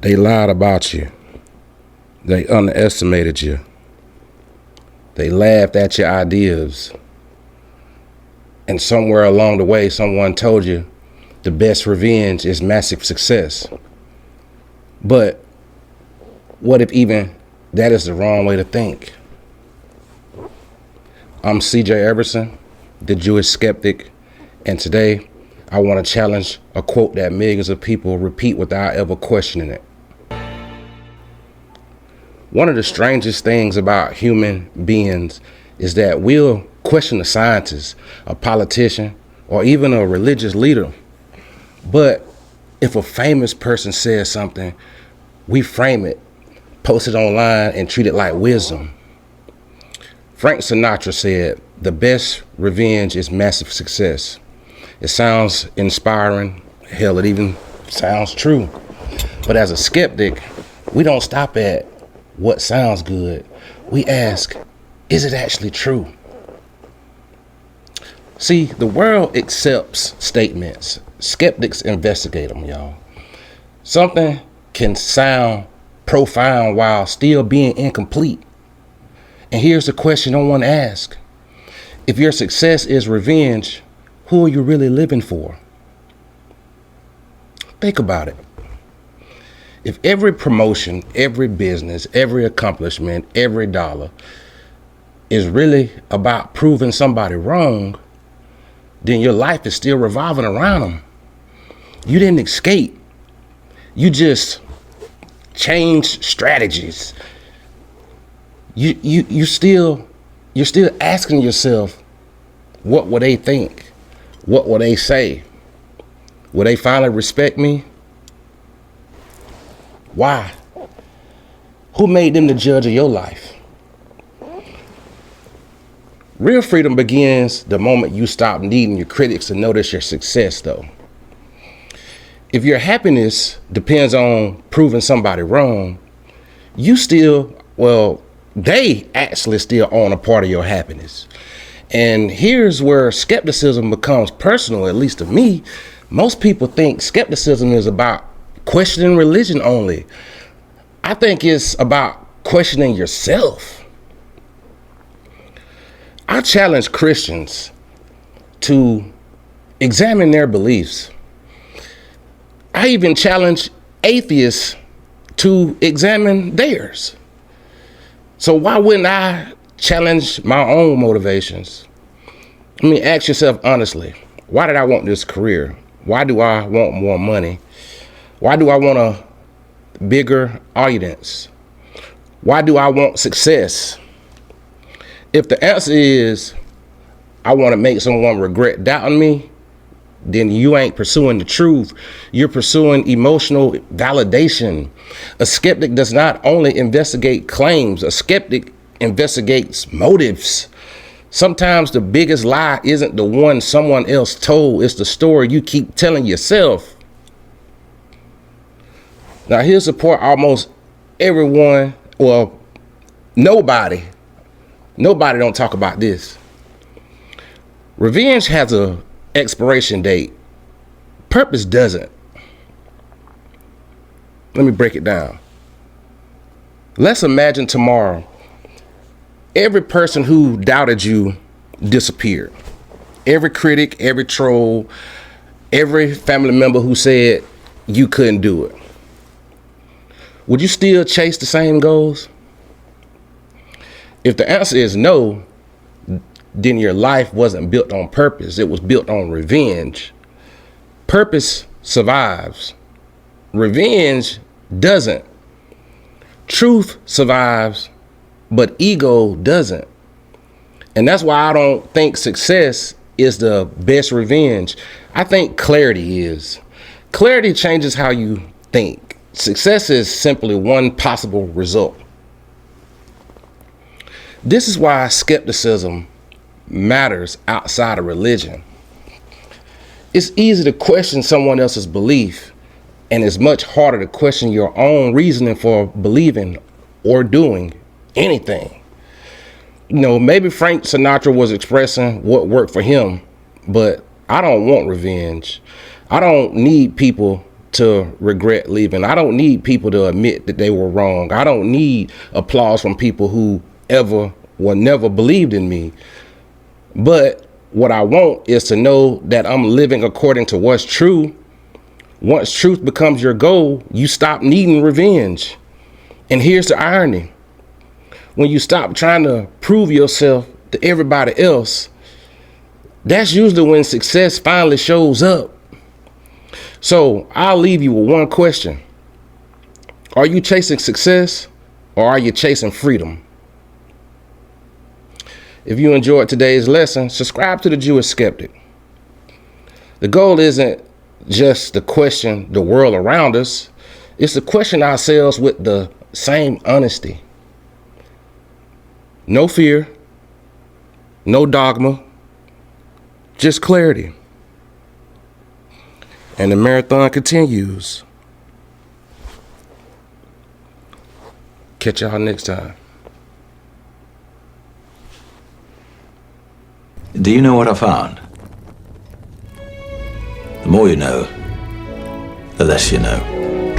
They lied about you. They underestimated you. They laughed at your ideas. And somewhere along the way, someone told you the best revenge is massive success. But what if even that is the wrong way to think? I'm C.J. Everson, the Jewish skeptic, and today I want to challenge a quote that millions of people repeat without ever questioning it. One of the strangest things about human beings is that we'll question a scientist, a politician, or even a religious leader. But if a famous person says something, we frame it, post it online, and treat it like wisdom. Frank Sinatra said, "The best revenge is massive success." It sounds inspiring. Hell, it even sounds true. But as a skeptic, we don't stop at what sounds good. We ask, is it actually true? See, the world accepts statements. Skeptics investigate them, y'all. Something can sound profound while still being incomplete. And here's the question no one asks. If your success is revenge, who are you really living for? Think about it. If every promotion, every business, every accomplishment, every dollar is really about proving somebody wrong, then your life is still revolving around them. You didn't escape. You just changed strategies. You're still asking yourself, what will they think? What will they say? Will they finally respect me? Why? Who made them the judge of your life? Real freedom begins the moment you stop needing your critics to notice your success, though. If your happiness depends on proving somebody wrong, they actually still own a part of your happiness. And here's where skepticism becomes personal, at least to me. Most people think skepticism is about questioning religion only. I think it's about questioning yourself. I challenge Christians to examine their beliefs. I even challenge atheists to examine theirs. So why wouldn't I challenge my own motivations? I mean, ask yourself honestly, why did I want this career? Why do I want more money? Why do I want a bigger audience? Why do I want success? If the answer is, I want to make someone regret doubting me, then you ain't pursuing the truth. You're pursuing emotional validation. A skeptic does not only investigate claims, a skeptic investigates motives. Sometimes the biggest lie isn't the one someone else told, it's the story you keep telling yourself. Now here's the part almost everyone, well, nobody don't talk about this. Revenge has a expiration date. Purpose doesn't. Let me break it down. Let's imagine tomorrow, every person who doubted you disappeared. Every critic, every troll, every family member who said you couldn't do it. Would you still chase the same goals? If the answer is no, then your life wasn't built on purpose. It was built on revenge. Purpose survives. Revenge doesn't. Truth survives, but ego doesn't. And that's why I don't think success is the best revenge. I think clarity is. Clarity changes how you think. Success is simply one possible result. This is why skepticism matters outside of religion. It's easy to question someone else's belief, and it's much harder to question your own reasoning for believing or doing anything. You know, maybe Frank Sinatra was expressing what worked for him, but I don't want revenge. I don't need people to regret leaving. I don't need people to admit that they were wrong. I don't need applause from people who never believed in me. But what I want is to know that I'm living according to what's true. Once truth becomes your goal, you stop needing revenge. And here's the irony. When you stop trying to prove yourself to everybody else, that's usually when success finally shows up. So I'll leave you with one question. Are you chasing success or are you chasing freedom? If you enjoyed today's lesson, subscribe to the Jewish Skeptic. The goal isn't just to question the world around us. It's to question ourselves with the same honesty. No fear, no dogma, just clarity. And the marathon continues. Catch y'all next time. Do you know what I found? The more you know, the less you know.